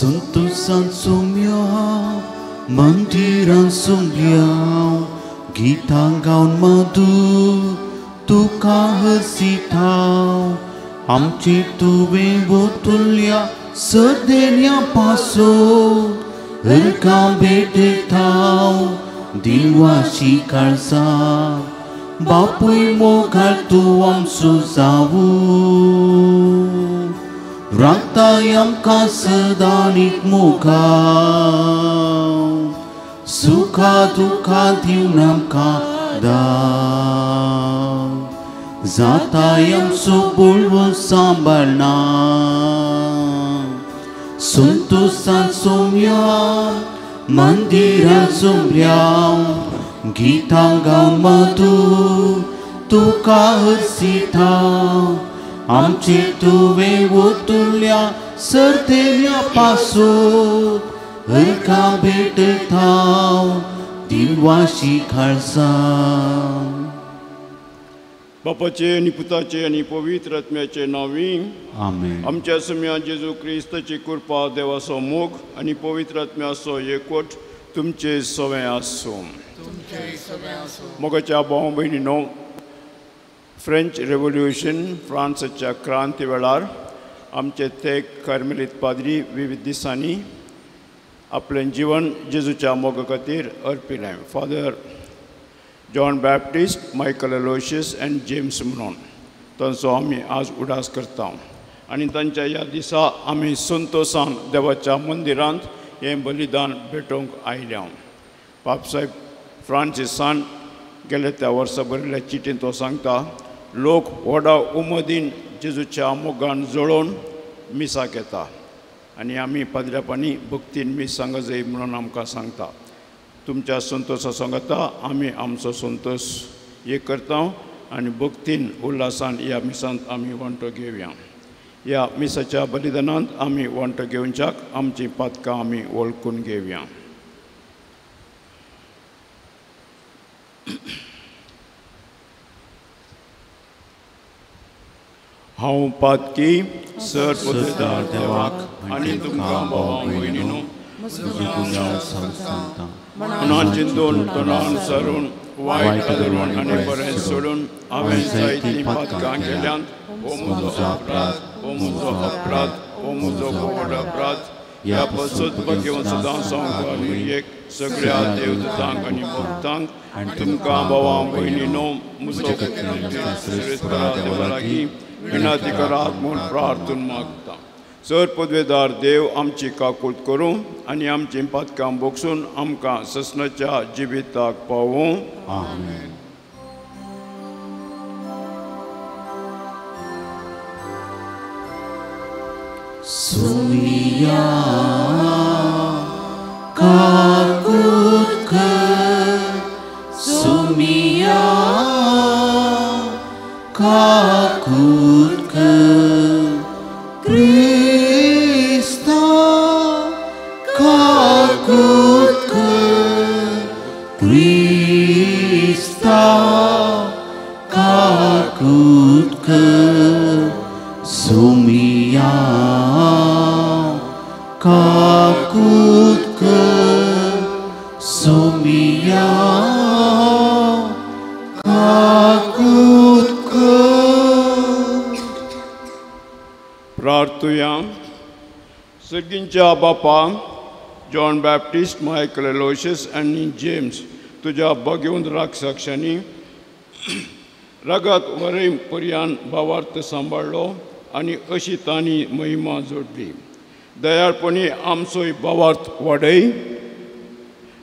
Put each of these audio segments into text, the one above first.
Suntusan sumya mandiran sumliau gitanggaun madu tuka hersitau amci tuwe botulya sedenya paso erka bede tau diwasi karsa bapui mogal tuam suzawu Raktayam kasedanik mukau Sukha dukha diunam kadau Zatayam subulvul sambalna Suntusan sumya mandira sumryam Gitanggaun madu tuka hersitau आमचे तुवे वोतुल्या सर्तेल्या पासो हरका भेट थाव दिवाशी खालसा बापाचे आणि पुताचे आणि पवित्र आत्म्याचे नावी आमेन आमच्या सम्या जेजू क्रिस्ताची कृपा देवाचो मोग आणि पवित्र आत्म्याचो एकवट तुमचे सवे आसो मोगाच्या भाव भयणीनो फ्रेंच रेव्होल्यूशन फ्रांसच्या क्रांती वेळार आमचे ते कार्मेलीत पाद्री विविध दिसांनी आपलें जीवन जेजूच्या मोगा खातीर अर्पिलें father John Baptist Michael Aloysius and James म्हणून तांचो आमी आज उडास करता आनी तांच्या ह्या दिसा आमी संतोशान देवाच्या मंदिरांत हें बलिदान भेटोवंक आयल्या पापसाहेब फ्रांसिसान गेल्या त्या वर्सा बरयल्ल्या चिठीन तो सांगता लोक व्हडा उमदीन जेजूच्या मोगान जळोवन मिसाक येता आनी आमी पाद्र्यापांनी भक्तीन मिसांग जाय म्हणून आमकां सांगता तुमच्या संतोशा सांगता आमी आमचो संतोश हे करता आनी भक्तीन उल्हासान ह्या मिसांत आमी वांटो घेवया ह्या मिसाच्या बलिदानांत आमी वांटो घेवच्याक आमची पातकां आमी वळखून घेवया हांव पातकी सर पदवीदार देवाक आनी तुमकां भावां भयणीनो मनान चिंतून तोंडान सरून वायट धरून आनी बरें सोडून हांवें जायतीं पातकां केल्यांत हो म्हजो अपराध हो म्हजो व्हड अपराध ह्या पसत घेवन सदां सांगपाक एक सगळ्या देवदूतांक आनी भक्तांक तुमकां भावां भयणीनो म्हजो देवा लागीं विनंती करात म्हूण प्रार्थून मागता सर पदवेदार देव आमची काकूट करूं आनी आमची पातकां बोगसून आमकां ससनाच्या जिविताक पावूं आमेन सुमिया काकूट कर सुमिया काकूट कर क्रिस्ता काकूट कर क्रिस्ता काकूट कर सुमिया काकूट कर सुमिया काकूट प्रार्थुया सर्गींच्या बापा जॉन बॅप्टिस्ट मायकल अलोशियस आनी जेम्स तुज्या भगिवंत राक्षसांनी रगत वरय पर्यान भावार्थ सांबाळ्ळो आनी अशी तांणी महिमा जोडली दयाळपणी आमचोय भावार्थ वाडय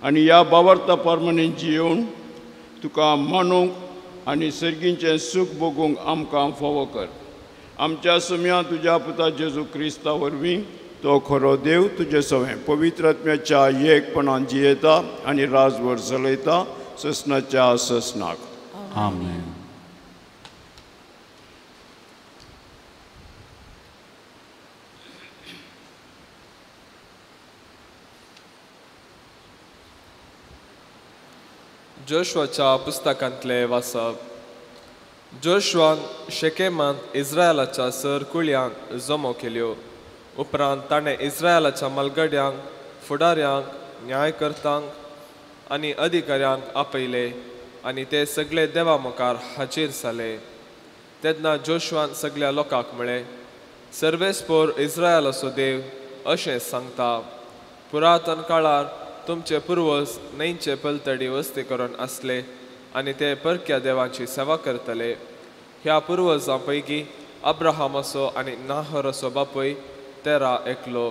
आनी ह्या भावार्था प्रमाणे जियोवन तुका मानूंक आनी सर्गींचें सूख भोगूंक आमकां फावो कर आमच्या सम्या तुज्या पुता जेजू क्रिस्ता वरवीं तो खरो देव तुजे सवें पवित्र आत्म्याच्या एकपणान जियेता आनी राजवर चलयता ससनाच्या ससनाक आमेन जोशुआच्या पुस्तकांतले वाचप जोशुआन शेकेमांत इस्रायलाच्या सर कुळ्यांक जमो केल्यो उपरांत ताणें इस्रायलाच्या मलगड्यांक, फुडाऱ्यांक, न्यायकर्त्यांक आनी अधिकाऱ्यांक आपयले आनी ते सगळे देवा मुखार हाजीर जाले. तेन्ना जोशुआन सगळ्या लोकांक म्हळें, सर्वेस्पोर इस्रायलाचो देव अशें सांगता, पुरातन काळार तुमचे पुर्वज न्हंयचे पलतडी वस्ती करून आसले आनी ते परक्या देवांची सेवा करतले. ह्या पुर्वजां पैकी अब्राहामाचो आनी नाहोराचो बापूय तेरा एकलो.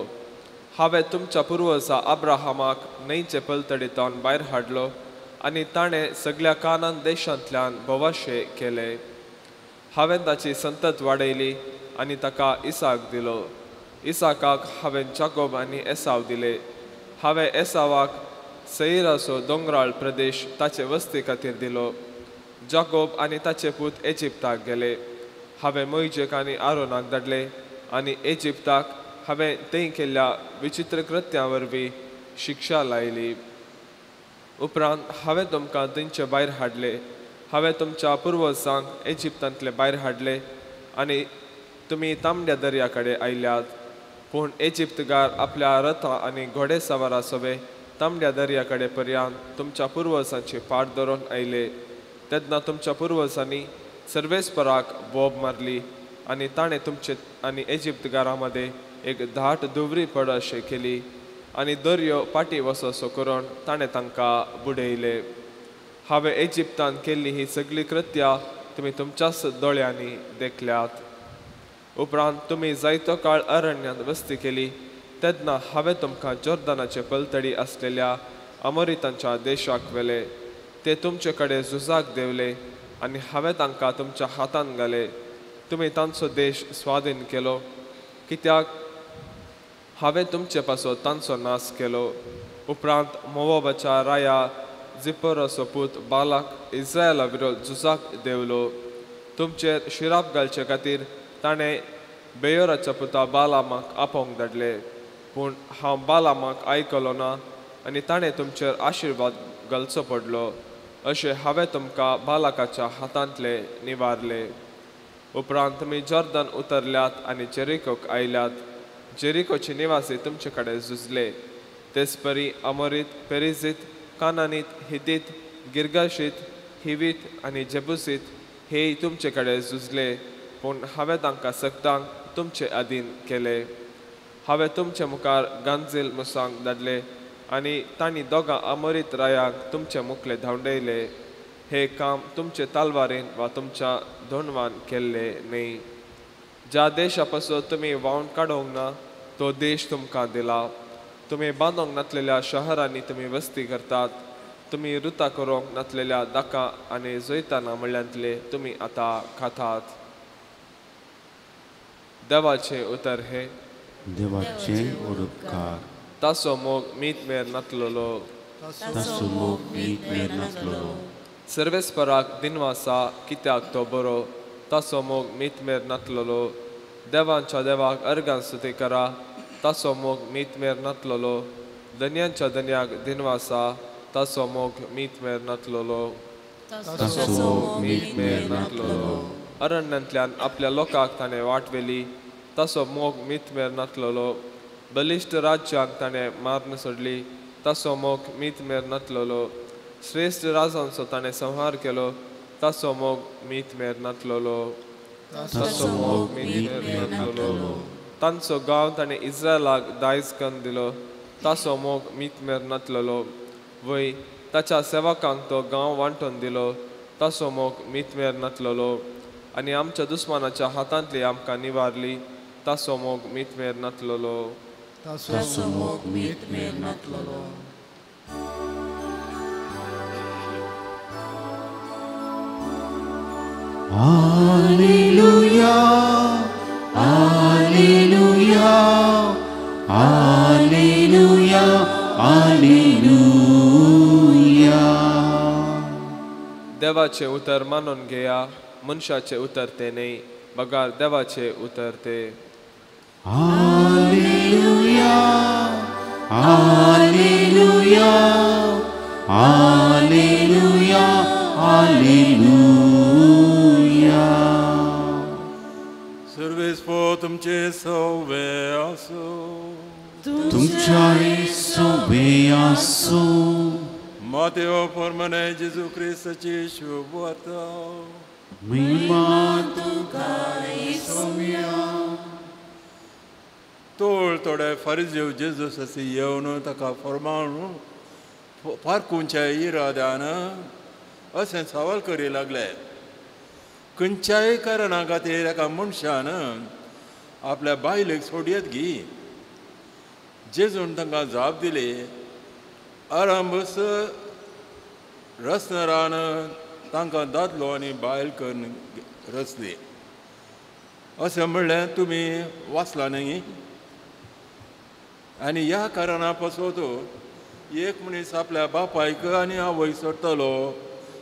हांवें तुमच्या पुर्वजा अब्राहामाक न्हंयचे पलतडींतल्यान भायर हाडलो आनी ताणें सगळ्या कानान देशांतल्यान बोवाशे केले. हांवें ताची संतत वाडयली आनी ताका इसाक दिलो. इसाकाक हांवें जाकोब आनी एसाव दिले. हांवें एसावाक सैराचो दोंगराळ प्रदेश ताचे वस्ती खातीर दिलो. जाकोब आनी ताचे पूत इजिप्ताक गेले. हांवें मोइजेक आनी आरोनाक धाडले आनी इजिप्ताक हांवें थंय केल्ल्या विचित्र कृत्यां वरवीं शिक्षा लायली. उपरांत हांवें तुमकां थंयचे भायर हाडले. हांवें तुमच्या पुर्वजांक इजिप्तांतले भायर हाडले आनी तुमी तांबड्या दर्या कडेन आयल्यात. पूण इजिप्तकार आपल्या रथां आनी घोडेसवारां सवे तांबड्या दर्या कडेन पर्यंत तुमच्या पुर्वजांची फाट धरून आयले. तेन्ना तुमच्या पुर्वजांनी सर्वेस्पराक बोब मारली आनी ताणें तुमचे आनी इजिप्तकारां मदें एक धाट दुवरी पड अशें केली आनी दर्यो पाटी वसोसो करून ताणें तांकां बुडयले. हांवें इजिप्तान केल्ली ही सगळी कृत्यां तुमी तुमच्याच दोळ्यांनी देखल्यात. उपरांत तुमी जायतो काळ अरण्यांत वस्ती केली. तेन्ना हांवें तुमकां जॉर्दानाचे पलतडी आसलेल्या अमोरितांच्या देशाक व्हेले. ते तुमचे कडेन झुजाक देवले आनी हांवें तांकां तुमच्या हातांत घाले. तुमी तांचो देश स्वाधीन केलो, कित्याक हांवें तुमचे पासो तांचो नाश केलो. उपरांत मोवाबाच्या राया जिपोराचो पूत बालाक इस्रायला विरोध झुजाक देवलो. तुमचेर शिराप घालचे खातीर ताणें बेयोराच्या पुता बालामाक आपोवंक धाडले. पूण हांव बालामाक आयकलो ना आनी ताणें तुमचेर आशिर्वाद घालचो पडलो. अशें हांवें तुमकां बालाकाच्या हातांतले निवारले. उपरांत तुमी जॉर्दान उतरल्यात आनी जेरिकोक आयल्यात. जेरिकोचे निवासी तुमचे कडेन झुजले. तेच परी अमोरीत, पेरिजीत, कानानीत, हितीत, गिर्गाशीत, हिवीत आनी जेबुसीत हेय तुमचे कडेन झुजले. पूण हांवें तांकां सक्तांक तुमचे अधीन केले. हांवें तुमचे मुखार गांजील मुसांक धाडले आनी तांणी दोगां अमोरीत रायांक तुमचे मुखले धांवडयले. हे काम तुमचे तालवारीन वा तुमच्या धोंडवान केल्ले न्ही. ज्या देशा पासून तुमी व्हांवन काडूंक ना तो देश तुमकां दिला. तुमी बांदूंक नासलेल्या शहरांनी तुमी वस्ती करतात. तुमी रुतां करूंक नासलेल्या दाकां आनी जैतानां म्हणल्यांतले तुमी आतां खातात. देवाचे उतर हे देवाचे उपकार. ताचो मोग मीत मेर नातलोलो. ताचो मोग मीत मेर नासलोलो. सर्वेस्पराक दिनवासा कित्याक तो बरो. ताचो मोग मीत मेर नातलोलो. देवांच्या देवाक अर्गां स्तुती करा. ताचो मोग मीत मेर नातलोलो. धन्यांच्या धन्याक दिनवासा. ताचो मोग मीत मेर नातलोलो. ताचो मोग मीत मेर नासलोलो. अरण्यांतल्यान आपल्या लोकांक ताणें वाटवेली. ताचो मोग मीत मेर नातलोलो. बलिश्ट राज्यांक ताणें मारून सोडली. ताचो मोग मीत मेर नातलोलो. श्रेश्ठ राजांचो ताणें संहार केलो. ताचो मोग मीत मेर नातलोलो. ताचो मोग मीत मेर नातलोलो. तांचो गांव ताणें इस्रायलाक दायज करून दिलो. ताचो मोग मीत मेर नातलोलो. वय ताच्या सेवकांक तो गांव वांटून दिलो. ताचो मोग मीत मेर नातलोलो. आनी आमच्या दुस्मानाच्या हातांतली आमकां निवारली. ताचो मोग मीत मेर नातलोलो. ताचो मोग मीत मेर नासलोलो. Alleluia, Alleluia, Alleluia, Alleluia. देवाचे उतर मानून घेया. मनशाचे उतर ते न्ही, बगार देवाचे उतर ते. Alleluia, Alleluia, Alleluia, Alleluia. सर्वेस्पोत तुमचे सवे आसो. तुमच्याय सोबे आसो. मातेओ परमने जेजू क्रिस्ताची शुभ वार्ता. महिमा तुका येसुया. तोळ थोडे फारिझेव जेजू ससी येवन ताका फर्मावन पारकुंच्या इराद्यान अशें सवाल करी लागले. खंयच्याय कारणा खातीर एका मनशान आपल्या बायलेक सोडयत घी. जेजून तांकां जाप दिली. आरांबस रसनरान तांकां दादलो आनी बायल करून रचली. अशें म्हणलें तुमी वाचला न्ही. आनी ह्या कारणा पासून एक मनीस आपल्या बापायक आनी आवयक सोडटलो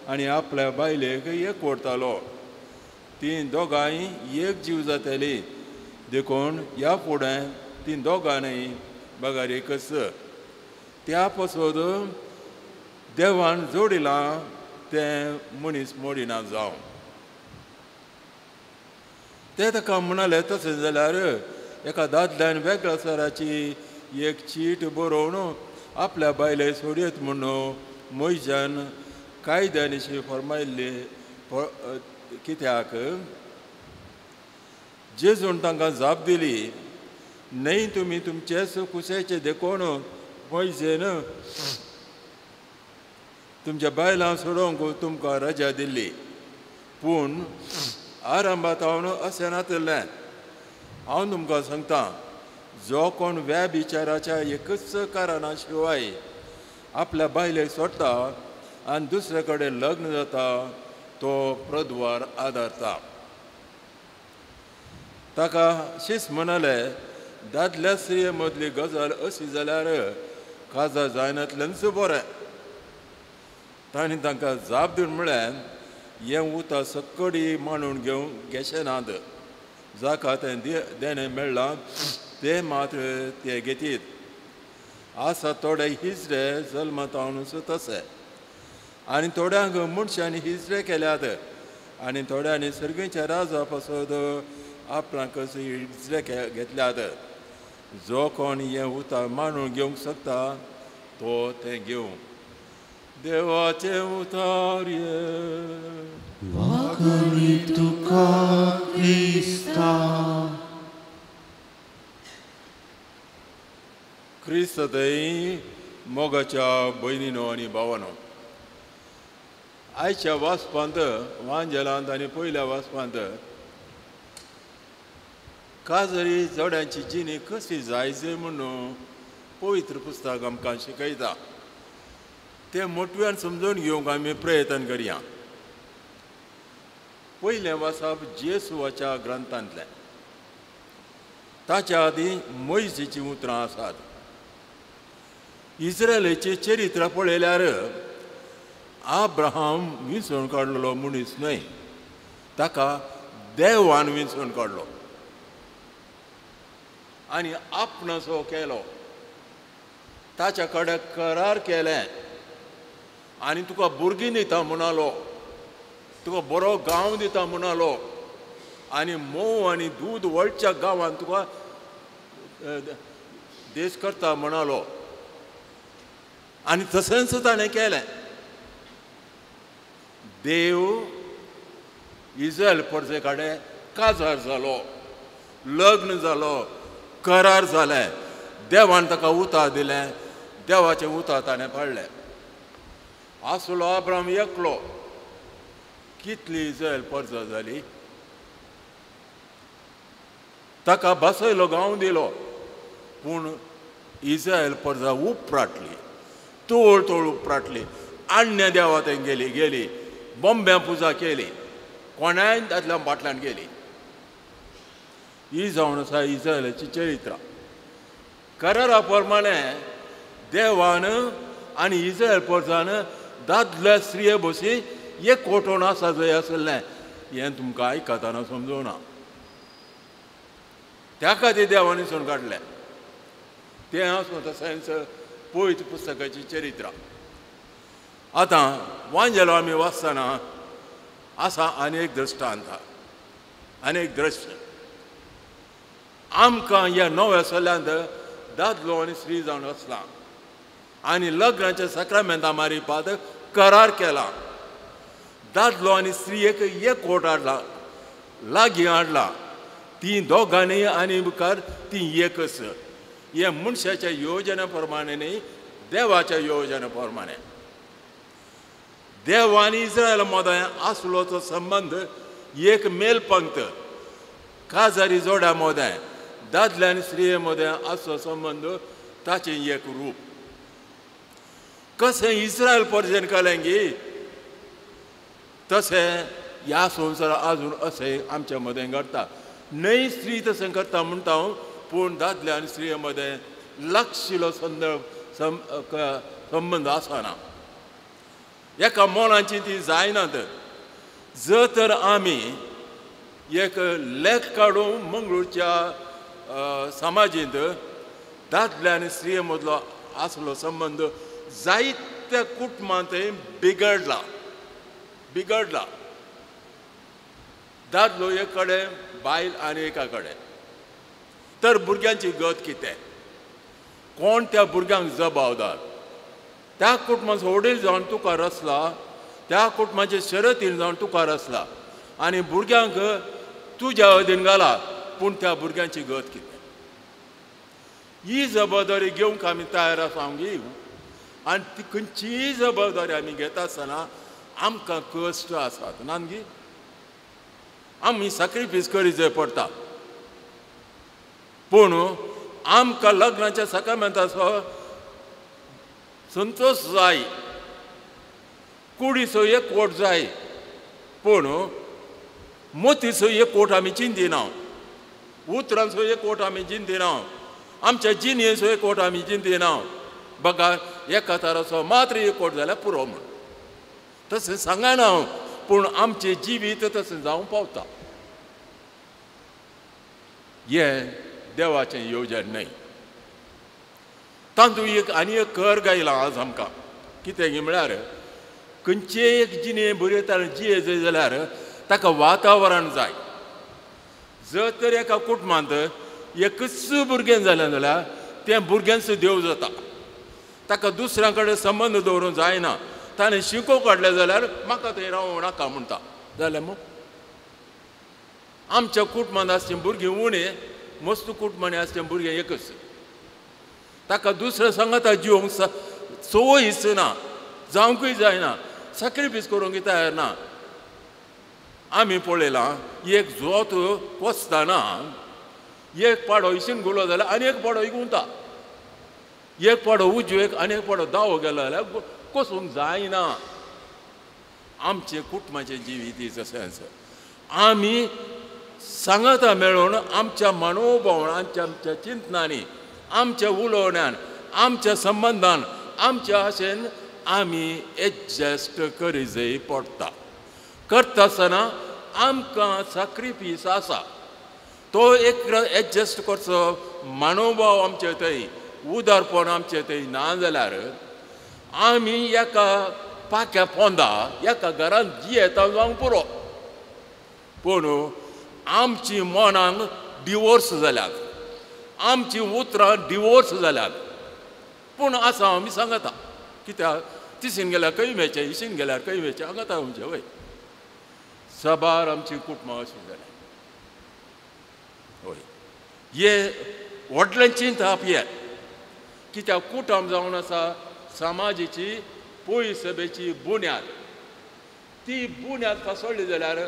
आनी आपल्या बायलेक एक व्हरतलो. तीं दोगांय एक जीव जातली. देखून ह्या फुडें तीं दोगांय बगार एकच. त्या पासून देवान जोडिलां तें मनीस मोडिना जावं. ते ताका म्हणाले तशें जाल्यार एका दादल्यान वेगळ्या सराची एक चीट बरोवन आपल्या बायले सोडयत म्हणून मोयजान कायद्यानिशी फरमायल्ले. कित्याक जेजून तांकां जाप दिली. न्हय तुमी तुमचेच कुशेचे देखून मोयजेन तुमच्या बायलां सोडोवंक तुमकां रजा दिल्ली. पूण आरंभात हांव अशें नातलें. हांव तुमकां सांगतां, जो कोण व्यभिचाराच्या एकच कारणा शिवाय आपल्या बायलेक सोडटा आनी दुसरे कडेन लग्न जाता तो प्रद्वार आदारता. ताका शीस म्हणालें, दादल्या स्त्रिये मदली गजाल अशी जाल्यार काजार जायनातलेंच बरें. तांणी तांकां जाप दिवन म्हळें, हें उतर सक्कडी मांडून घेवंक नात. जाका तें देणें मेळ्ळां ते मात्र ते घेतीत. आसा थोडे हिजरे जल्मातावनूच तशे. आनी थोड्यांक मनशांनी हिजरे केल्यात आनी थोड्यांनी सर्गीच्या राजा पासत आपणाक हिजरे घेतल्यात. जो कोण हें उतर मांडून घेवंक शकता तो तें घेवं. देवाचे उतार वागणी तुका क्रिस्ता. क्रिस्त थंय मोगाच्या भयणीनो आनी भावानो, आयच्या वाचपांत वांजेलांत आनी पयल्या वाचपांत काजरी जोड्यांची जिणी कशी जायजे म्हणून पवित्र पुस्तक आमकां शिकयता. तें मोटव्यान समजून घेवंक आमी प्रयत्न करया. पयलें वाचप जेसुवाच्या ग्रंथांतलें. ताच्या आदीं मोइजेची उतरां आसात. इस्रायेलीचें चरित्र पळयल्यार अब्राहम विंचून काडलेलो मनीस न्हय, ताका देवान विंचून काडलो आनी आपणसो केलो. ताच्या कडेन करार केलें आनी तुका भुरगीं दिता म्हणालो, तुका बरो गांव दिता म्हणालो आनी मोव आनी दूद वळच्या गांवांत तुका देश करता म्हणालो. आनी तशेंच ताणें केलें. देव इस्रायल परजे कडेन काजार जालो, लग्न जालो, करार जालें. देवान ताका उतर दिलें. देवाचें उतर ताणें पाळलें. आसलो अब्राहम एकलो. कितली इस्रायल परजां जाली. ताका बसयलो गांव दिलो. पूण इस्रायल परजां उपराटली, तोळ तोळ उपराटली. अन्य देवा थंय गेली, बोंब्यां पुजा केली, कोणाय दादल्या बाटल्यान गेली. ही जावन आसा इस्रायलाची चरित्र. करारा प्रमाणे देवान आनी इस्रायल परजान दादल्या स्त्रिये बशी एक कोटोन आसा जंय आसलें. हें तुमकां आयकताना समजूना. त्या खातीर देवान विंचून काडलें. तें आसूं तशेंच पवित्र पुस्तकाची चरित्र. आतां वांजेलो आमी वाचतना आसा आनी एक दृश्टांत, आनी एक दृश्य. आमकां ह्या नव्या सल्ल्यांत दादलो आनी स्त्री जावन आसला आनी लग्नाच्या सक्रामेंता मारिपात करार केला. दादलो आनी स्त्री एक कोट हाडला, लागीं हाडला. ती दोगांनी आनी मुखार ती एकच. हे मनशाच्या योजने प्रमाणे न्ही, देवाच्या योजने प्रमाणे. देव आनी इस्रायल मदें आसलो तो संबंध एक मेलपंक्त. काजारी जोड्या मदें, दादल्या आनी स्त्रिये मदें आसलो संबंध ताचें एक रूप. कशें इस्रायल पर्यंत केलेंगी तशें ह्या संवसार आजून अशें आमच्या मदें घडटा. न्हय स्त्री तशें करता म्हणटा हांव, पूण दादल्या आनी स्त्रिये मदें लागशिल्लो संबंद आसना. एका मोलाची ती जायनात. जर तर आमी एक लेख काडून मंगळूरच्या समाजींत दादल्या आनी स्त्रिये मदलो आसलो संबंध जायत्या कुटुंबांत बिगडला. दादलो एक कडेन, बायल आनी एका कडेन. तर भुरग्यांची गत कितें? कोण त्या भुरग्यांक जबाबदार? त्या कुटुंबाचो वडील जावन तुका रचला, त्या कुटुंबाचे शर्यतीन जावन तुका रचला आनी भुरग्यांक तुज्या अधीन घाला, पूण त्या भुरग्यांची गत कितें? ही जबाबदारी घेवंक आमी तयार आसा आमगी. आनी ती खंयचीय जबाबदारी आमी घेता आसतना आमकां कश्ट आसात नानगी. आमी सॅक्रिफायस करी जाय पडटा. पूण आमकां लग्नाच्या सक्रामेंताचो संतोश जाय, कुडीचो एक कोट जाय, पूण मोतीचो एक कोट आमी चिंतिना, उतरांचो एक कोट आमी चिंतिना, आमच्या जिणयेचो एक कोट आमी चिंतिना. बघा, एका तराचो मात्र एक कोट जाल्यार पुरो म्हण. तशें सांगना हांव, पूण आमचें जिवीत तशें जावं पावता. हें देवाचें येवजण न्हय. तातूंत एक आनी एक कर गायला आज आमकां. कितें म्हळ्यार खंयचेय एक जिणे बरे तरेन जिये जाय जाल्यार ताका वातावरण जाय. जर तर एका कुटुंबांत एकच भुरगें जालें जाल्यार तें भुरग्यांचो देव जाता. ताका दुसऱ्या कडेन संबंद दवरूंक जायना. ताणें शिको काडलें जाल्यार म्हाका थंय रावूं नाका म्हणटा. जाल्यार मग आमच्या कुटुंबांत आसचें भुरगीं उणें, मस्त कुटुंबांनी आसचें भुरगें एकच. ताका दुसऱ्या सांगाता जिवंक संवय दिसना, जावंकूय जायना, सॅक्रिफायस करूंक तयार ना. आमी पळयलां, एक जोत कोसतना एक पाडो इशीन गुलो जाल्यार आनी एक पाडो इगुंता. एक पाडो उजवेक आनी एक पाडो दावो गेलो जाल्यार कोसूंक जायना. आमचें कुटुंबाचें जिवीत तशें आसा. आमी सांगाता मेळून आमच्या मनोभावनांत, आमच्या चिंतनांनी, आमच्या उलोवण्यान, आमच्या संबंधान, आमच्या आशेन आमी एडजस्ट करी जाय पडटा. करता आसतना आमकां सॅक्रिफायस आसा. तो एक एडजस्ट करचो मनोभाव आमचे थंय, उदारपण आमचे थंय ना जाल्यार आमी एका पाक्या पोंदा एका घरांत जियेता जावंक पुरो. पूण आमची मनांक डिवोर्स जाल्यात, आमची उतरां डिवोर्स जाल्यात. पूण आसा आमी सांगता. कित्याक तिशीन गेल्यार कैमेचे, इशीन गेल्यार कैमेचे, सांगता आमचे वय. सबार आमची कुटुंबां अशीं जाल्यात. होय, हे व्हडल्यांची ताप हे. कित्याक कुटुंब जावन आसा समाजाची, पोय सभेची बुन्याद. ती बुन्याद कोसळ्ळी जाल्यार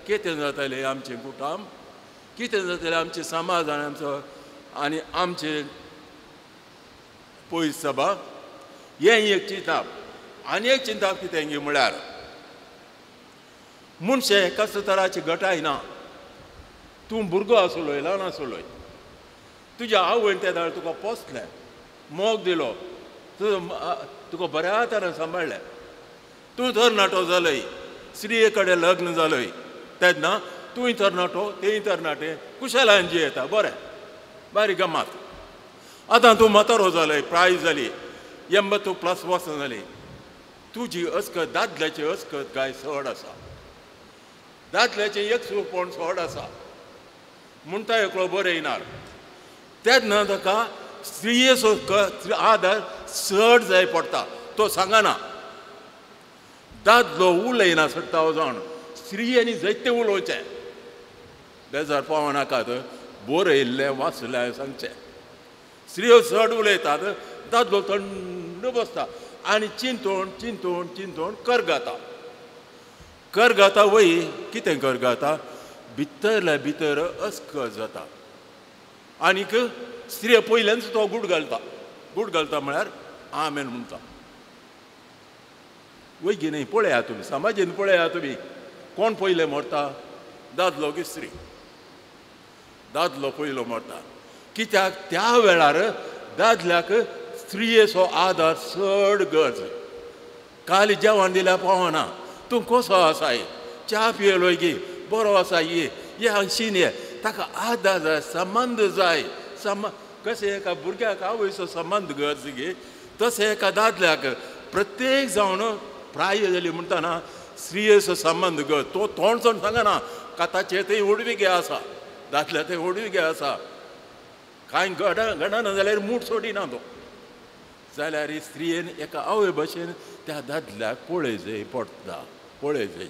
कितें जातलें आमचें कुटुंब, कितें जातलें आमचें समाज आनी आमचें पोय सभा. हें एक चिंताप. आनी एक चिंताप कितें म्हळ्यार मनशे कसले तराची गटाय ना. तूं भुरगो आसलोय, ल्हान आसलोय, तुज्या आवयन त्या दाळ तुका पोसलें, मोग दिलो, तुका बऱ्या तरेन सांबाळ्ळें. तूं तरणाटो जालय, स्त्रिये कडेन लग्न जालय, तेन्ना तूंय तरणाटो, तेंय तरणाटे, कुशेलान जियेता, बरें, बारीक गमात. आतां तूं म्हातारो जालय, प्राय जाली, 82+ वर्सां जाली. तुजी अस्कत, दादल्याची अस्कत काय चड आसा. दादल्याचें एक सुपण चड आसा. म्हणटा एकलो बरयणार, तेन्ना ताका स्त्रियेचो आदार चड जाय पडटा. तो सांगना दादलो उलयना सट्टा वचोन स्त्रियांनी जायते उलोवचें. बेजार पावो नाकात, बरयल्लें वाचलें सांगचें. स्त्रियो चड उलयतात, दादलो थंड बसता आनी चिंतून चिंतून चिंतून करगाता. करगाता वय कितें करगाता, भितरल्या भितर अस्क जाता. आनीक स्त्रिय पयल्यानच तो गूड घालता. गूड घालता म्हळ्यार आमेन म्हणटा. वय की न्ही, पळया तुमी समाजीन पळया तुमी कोण पयलें मरता, दादलो की स्त्री? दादलो पयलो मरता. कित्याक त्या वेळार दादल्याक स्त्रियेचो आदार चड गरज. काल जेवण दिल्यार पावना, तूं कसो आसाय, च्या पियेलोय गी, बरो आसा ये हांगशीन ये. ताका आदार जाय, संबंद जाय. कशें एका भुरग्याक आवयचो संबंद गरज गे, तशें एका दादल्याक प्रत्येक जावन प्राय जाली म्हणटाना स्त्रियेचो संबंद गरज. तो तोंडचोन सांगना काताचे थंय उडविगे आसा, दादल्या थंय उडविगे आसा. कांय घडना जाल्यार मूठ सोडिना तो. जाल्यार स्त्रियेन एका आवय भशेन त्या दादल्याक पळय जाय पडटा, पळय जाय.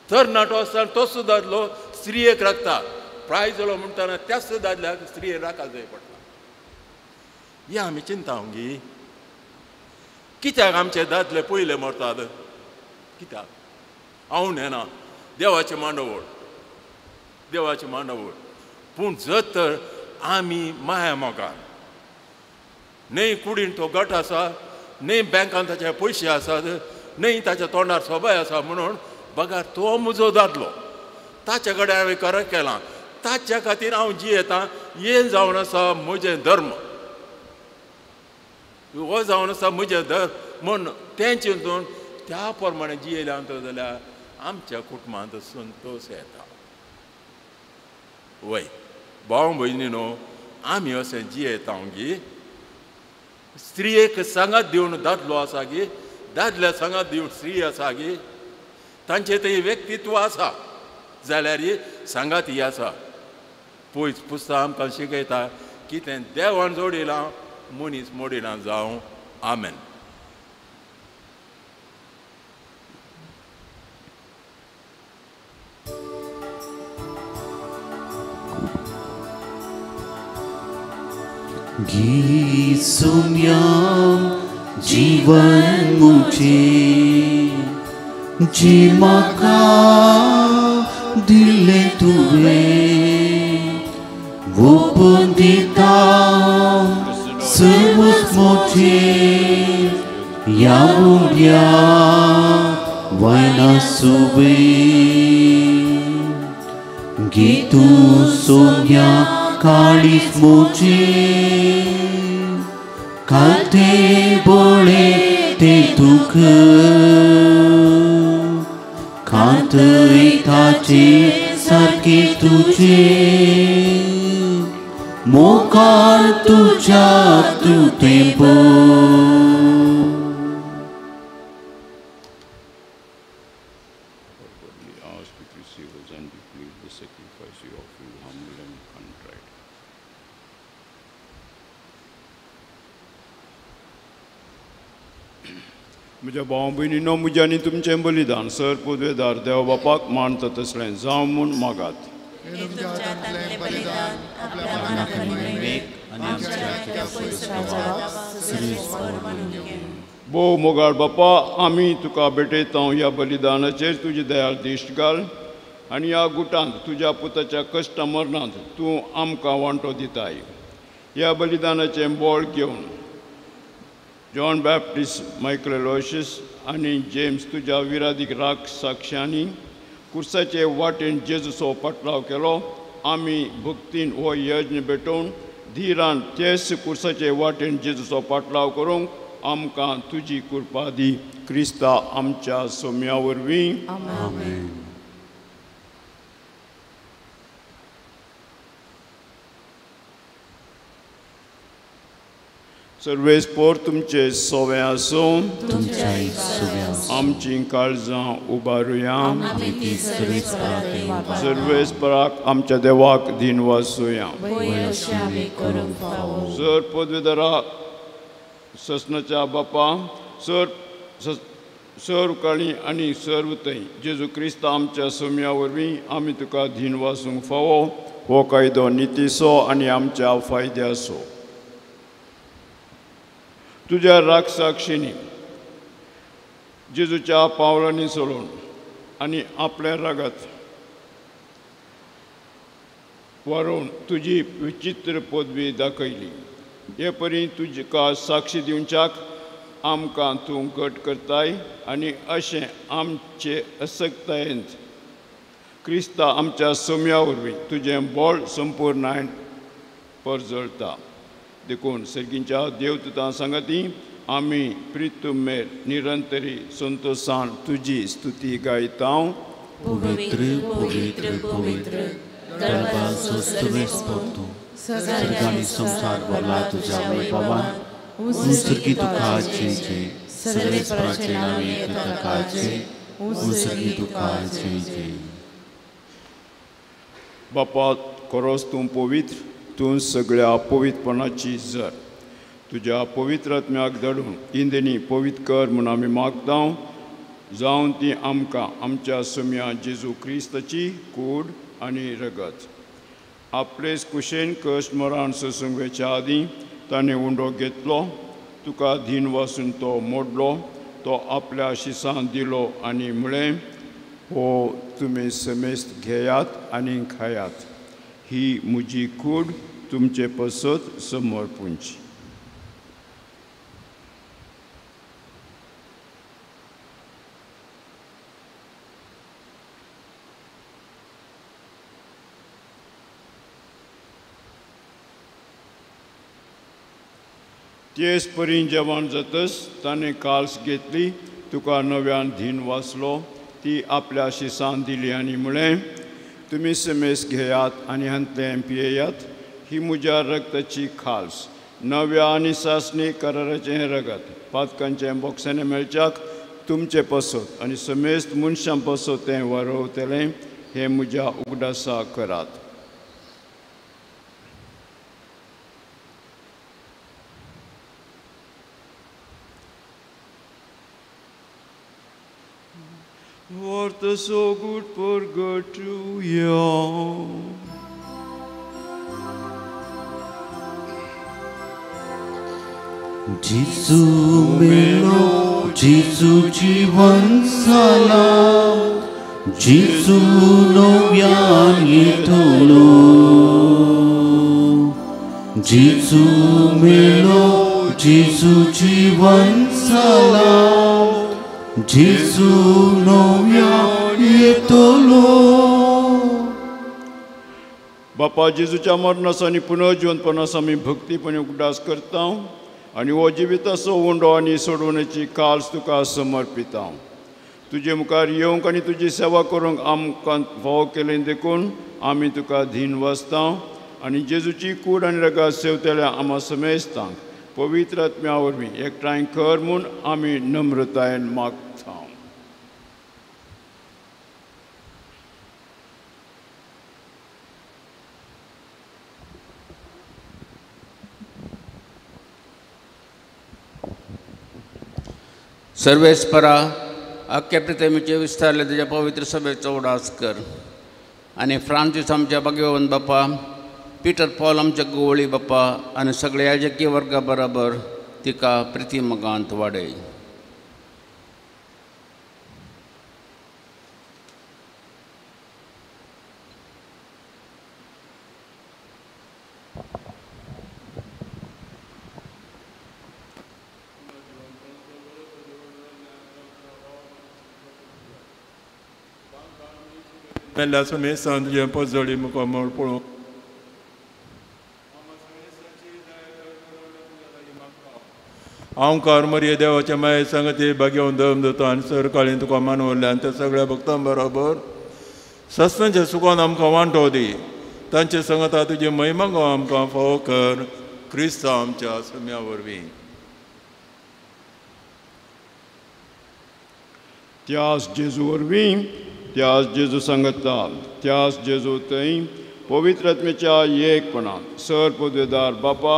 तर नाटो आसतना तोच दादलो स्त्रियेक राखता. प्राय जालो म्हणटाना त्याच दादल्याक स्त्रियेन राखा जाय पडटा. ही आमी चिंता गी. कित्याक आमचे दादले पयले मरतात? कित्याक? हांव न्हेना, देवाचें मांडवळ, देवाचें मांडवळ. पूण जर तर आमी माया मोगान, न्हय कुडीन तो गट आसा, न्हय बँकान ताचे पयशे आसात, न्हय ताच्या तोंडार सोबाय आसा म्हणून बगार तो म्हजो दादलो, ताचे कडेन हांवें कर केलां, ताच्या खातीर हांव जियेतां. हें जावन आसा म्हजें धर्म, हो जावन आसा म्हजें धर्म म्हूण तें चिंतून त्या प्रमाणे जियेल्या जाल्यार आमच्या कुटुंबांत संतोश येता. वय भाव भयणीनो, आमी अशें जियेता गी. स्त्रियेक सांगात दिवन दादलो आसा गी, दादल्या सांगात दिवन स्त्री आसा गी. तांचें थंय व्यक्तित्व आसा जाल्यार सांगात ही आसा. पयस पुस्तक आमकां शिकयता कितें देवान जोडिलां मनीस मोडिना जावं. आमेन. Gisumyam jivan muझे जी maka dile tuve वो Pandita servus muझे yamudia vaina sube gitu somya kalis muझे काते बोले ते दुख खात इथाचे सारखे तुझे मोकार तुझ्या तू टेंपो. म्हज्या भाव भयणीनो, म्हजें आनी तुमचें बलिदान सर पदवेदार देव बापाक मानता तसलें जावं म्हूण मागात. भोव मोगाळ बापा, आमी तुका भेटयता ह्या बलिदानाचेर तुजी दयाळ दिश्ट घाल आनी ह्या गुटांत तुज्या पुताच्या कश्ट मरणांत तूं आमकां वांटो दिताय. ह्या बलिदानाचें बोळ घेवन जॉन बॅप्टिस्ट, मायकल लोशिस आनी जेम्स तुज्या विराधीक राग साक्षांनी कुर्साचे वाटेन जेजूचो पाटलाव केलो. आमी भक्तीन हो यज्ञ भेटोवन धीरान तेच कुर्साचे वाटेन जेजूचो पाटलाव करूंक आमकां तुजी कृपा दी. क्रिस्ता आमच्या सोम्या वरवीं. आमेन. सर्वेस्पोर तुमचे सोवे आसूं तुमच्या सुव्या आमची काळजां उबारुया आमी ती सर्वेस्पराक सर्वेस्पराक आमच्या देवाक दिन वासूया वयशे आमी करूंक फावो सर पदवीधरा ससनाच्या बापा सर काळी आनी सर्व थंय जेजू क्रिस्त आमच्या सोम्या वरवीं आमी तुका दिन वासूंक फावो हो कायदो नितीसो आनी आमच्या फायद्याचो तुज्या रागसाक्षीनी जेजूच्या पावलांनी सोडून आनी आपल्या रागात वारोवन तुजी विचित्र पदवी दाखयली हे परी तुका साक्षी दिवच्याक आमकां तूं घट करताय आनी अशें आमचे असक्तायेंत क्रिस्ता आमच्या सोम्या वरवीं तुजें बळ संपूर्णायन परजळटा देखून सर्गींच्या देवदूतां सांगाती आमी प्रितुमेर निरंतरी संतोषान तुजी स्तुती गायता पवित्र पवित्र पवित्र दरबार सर्वेस्पोर सर्गांनी संसार भरला तुझ्या वैभवान उसर्गी तुकाचे सर्वेस्पराचे नावे कृतकाचे उसर्गी तुकाचे बापा खरोच तूं पवित्र तूं सगळ्या पवित्रपणाची जर तुज्या पवित्र आत्म्याक धाडून इंदनी पवित्र कर म्हूण आमी मागता जावन ती आमकां आमच्या सोम्या जेजू क्रिस्ताची कूड आनी रगत आपलेच कुशेन कश्ट मरण सोसूंक वेच्या आदीं ताणें उंडो घेतलो तुका दिन वासून तो मोडलो तो आपल्या शिसान दिलो आनी म्हळें हो तुमी समेस्त घेयात आनी खायात ही म्हजी कूड तुमचे पसत समर्पूंची तेच परी जेवण जातच ताणें काल्स घेतली तुका नव्यान दिन वाचलो ती आपल्या शिसान दिली आनी म्हळें तुमी समेस घेयात आनी हंतलें पियेयात ही म्हज्या रगताची खाल्स नव्या आनी सासणी कराराचें रगत पातकांचें बोक्सांनी मेळच्याक तुमचे पसत आनी समेस्त मनशां पसत तें वारोवतलें हें म्हज्या उगडासा करात Lord, so good for God to you. जिसू मेलो जिसू जीवन साला जिसू नव्यान येतलो जिसू मेलो जिसू जीवन साला जिसू नव्यान येतलो बापा जेजूच्या मरणाचो आनी पुनर्जीवनपणाचो आमी भक्तीपणे उगडास करता आनी हो जिविताचो उंडो आनी सोडवण्याची काल्स तुका समर्पिता तुजे मुखार येवंक आनी तुजी सेवा करूंक आमकां फाव केलें देखून आमी तुका दिन वाचता आनी जेजूची कूड आनी रगत सेवतल्या आमा समेस्तांक पवित्र आत्म्या वरवीं एकठांय कर म्हूण आमी नम्रतायेन मागता सर्वेस्परा अख्ख्या प्रितेमीचे विस्तारले तुज्या पवित्र सभेचो उडास कर आनी फ्रांसीस आमच्या भाग्यवान बापा पीटर पॉल आमच्या गोवळी बापा आनी सगळ्या याजकीय वर्गा बरोबर तिका प्रितीमगांत वाडय मेल्ल्या समेस्तान तुजें पजळी मुखार पळोवंक हांव कार्मरी देवाच्या माये संगती भाग्यवन दम दता आनी सर काळीन तुका मानवल्ले आनी त्या सगळ्या भक्तां बरोबर सस्तांच्या सुखान आमकां वांटो दी तांचे संगता तुजी महिमा गो आमकां फावो कर क्रिस्त आमच्या सम्या वरवीं त्याच जेजू वरवीं त्याच जेजू सांगता त्याच जेजू थंय पवित्र आत्म्याच्या एकपणान सर पदवेदार बापा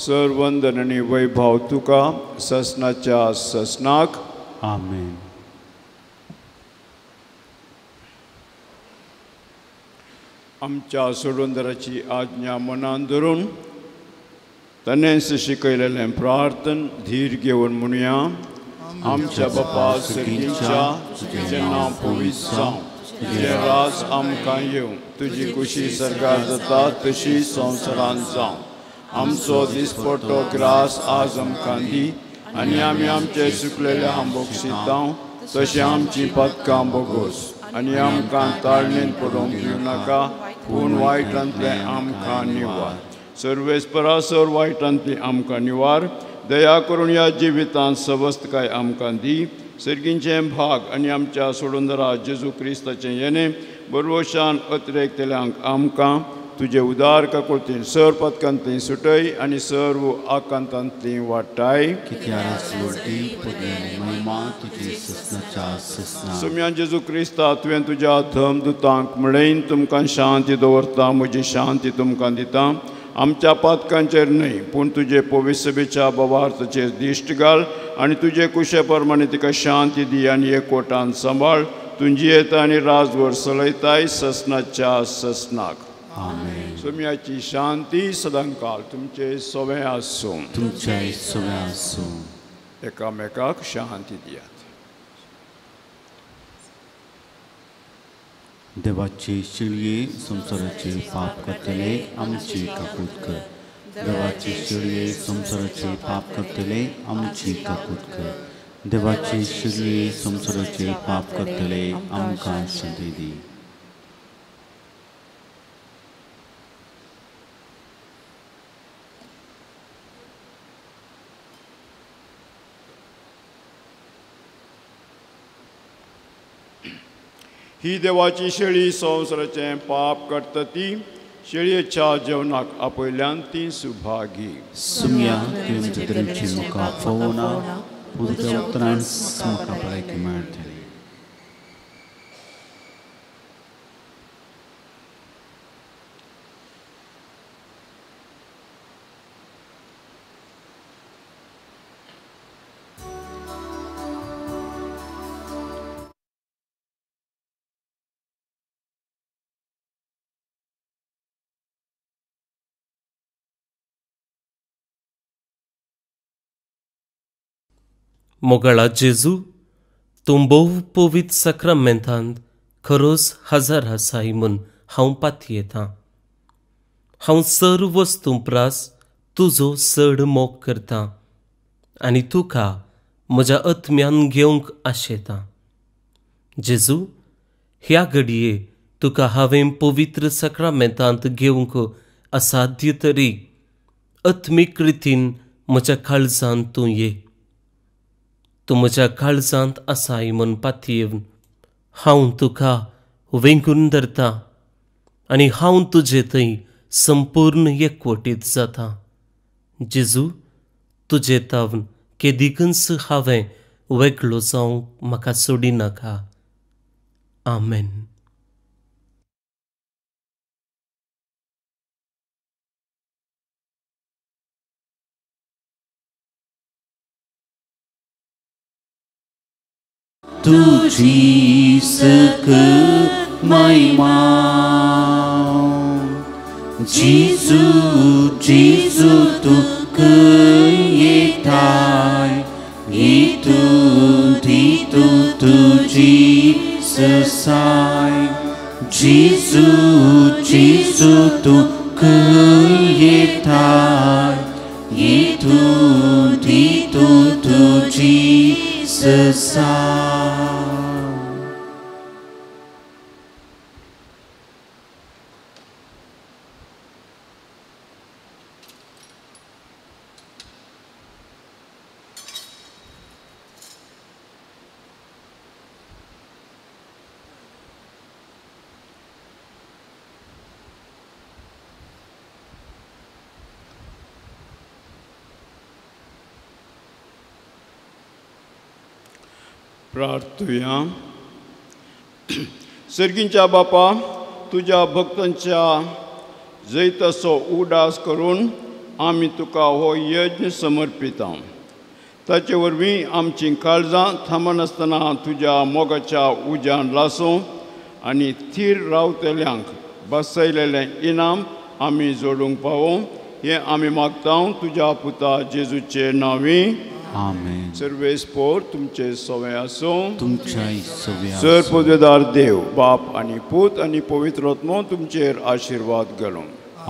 सर वंदन आनी वैभव तुका ससनाच्या ससनाक आमेन. आमच्या सोडवंदराची आज्ञा मनान धरून ताणेंच शिकयलेलें प्रार्थन धीर घेवन म्हणुया. आमच्या बापा सर्गीच्या तुजें नांव पवित्र जावं, तुजें राज आमकां येवं, तुजी खुशी सरकार जाता तशी संवसारांत जावं. आमचो दिसपट्टो ग्रास आज आमकां दी आनी आमी आमचे चुकलेले बोगसिता तशें आमची पदकां बोगोस आनी आमकां ताळणेंत पडोवंक दिवं नाका पूण वायटांतलें आमकां निवार. सर्वेस्परासर वायटांतली आमकां निवार. दया करून ह्या जिवितांत सवस्तकाय आमकां दी. सर्गींचें भाग आनी आमच्या सोडूनदरा जेजू क्रिस्ताचें येणें बरवशान अतिरेकतल्यांक आमकां तुजे उदार काकुळतीन सर पदकांतलीं सुटय आनी सर्व आकांतांतलीं वाटाय. सुम्या जेजू क्रिस्ता तुवें तुज्या धम दुतांक म्हणयन तुमकां शांती दवरता, म्हजी शांती तुमकां दिता. आमच्या पातकांचेर न्हय पूण तुजे पवित्र सभेच्या भवार्थाचेर दिश्ट घाल आनी तुजे कुशे प्रमाणे तिका शांती दी आनी एकवटान सांबाळ. तुजी येता आनी राजवर चलयताय ससनाच्या ससनाक. सोम्याची शांती सदांकाल तुमचे सवे आसूं. तुमचे सवे आसूं. एकामेकाक शांती दियात. देवाचे शिळये संसाराचे पाप करतले आमची काकूत कर. देवाचे शिळये संसाराचे पाप करतले आमची काकूत कर. देवाचे शिळये संसाराचे पाप करतले आमकां शांती दी. ही देवाची शेळी संवसाराचें पाप करता ती शेळयेच्या जेवणाक आपयल्यान ती सुभागी. सुम्या तुवें धर्मीची म्हाका फोवना पुरत्या उतरान म्हाका भलायकी मेळटली. मोगळा जेजू तूं भोव पवित्र सक्रामेंतांत खरोच हजर आसाय म्हूण हांव पातयेतां. हांव सर्व वस्तू प्रास तुजो चड मोग करतां आनी तुका म्हज्या आत्म्यान घेवंक आशेतां. जेजू, ह्या घडये तुका हांवें पवित्र सक्रामेंतांत घेवंक असाध्य तरी आत्मीक रितीन म्हज्या काळजांत तूं ये. तूं म्हज्या काळजांत आसाय म्हूण पातयेवन हांव तुका वेंगून धरतां आनी हांव तुजे थंय संपूर्ण एकवटीत जातां. जेजू, तुजे तावन केदिकच हांवें वेगळो जावंक म्हाका सोडी नाका. आमेन. तुझी सकल महिमा जेजू जेजू तू येताय हितून हितून तुझी ससाय. जेजू जेजू तू येताय हितून हितून तुझी ससाय. प्रार्थुया. सर्गींच्या बापा, तुझ्या भक्तांच्या जैतसो उडास करून आमी तुका हो यज्ञ समर्पिता. ताचे वरवीं आमची काळजां थांबनासतना तुज्या मोगाच्या उज्यान लासूं आनी थीर रावतल्यांक बसयलेलें इनाम आमी जोडूंक पावूं. हें आमी मागता तुज्या पुता जेजूचे नांवी. आमेन. सर्वेस्पोर तुमचे सवय आसूं. तुमच्याय सव्या सर्वपदवेदार देव बाप आनी पूत आनी पवित्र आत्मो तुमचेर आशिर्वाद घालूं.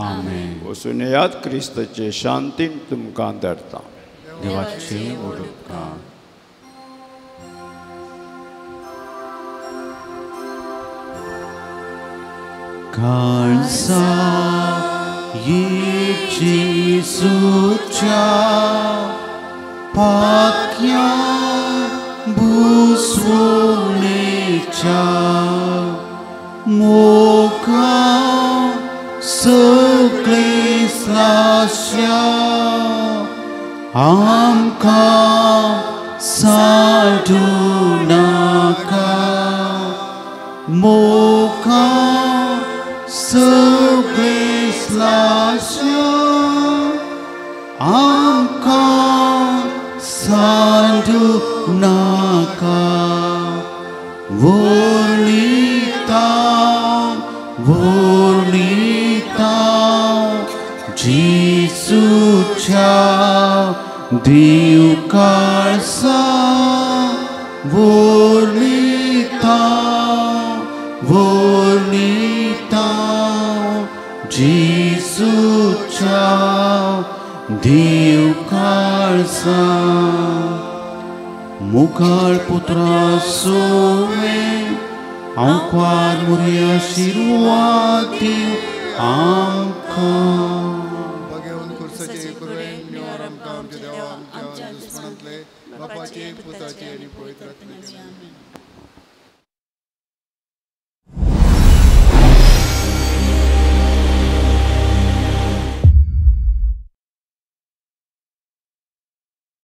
आमेन. वचून येयात, क्रिस्ताचे शांतीन तुमकां धाडटा. देवाचे उपकार. काळजा येशूच्या पातक्या भुसवणेच्या मोगा सगळे स्लास्या आमकां साडू नाका. मोगा सगळे स्लास्या आमकां साडू नाका. वर्णिता जेजूच्या दिवकाळसा. वर्णिता जेजूच्या दिवकाळसा. मुखार पुत्रा सोवे हांव क्वार मुरी आशिर्वाद दिव आमकां. भगवंत खुर्साचे कुरवेन निवार आमकां आमच्या देवा आमच्या दुस्मनांतले बापाचे पुताचे आनी पवित्र आत्म्याचे.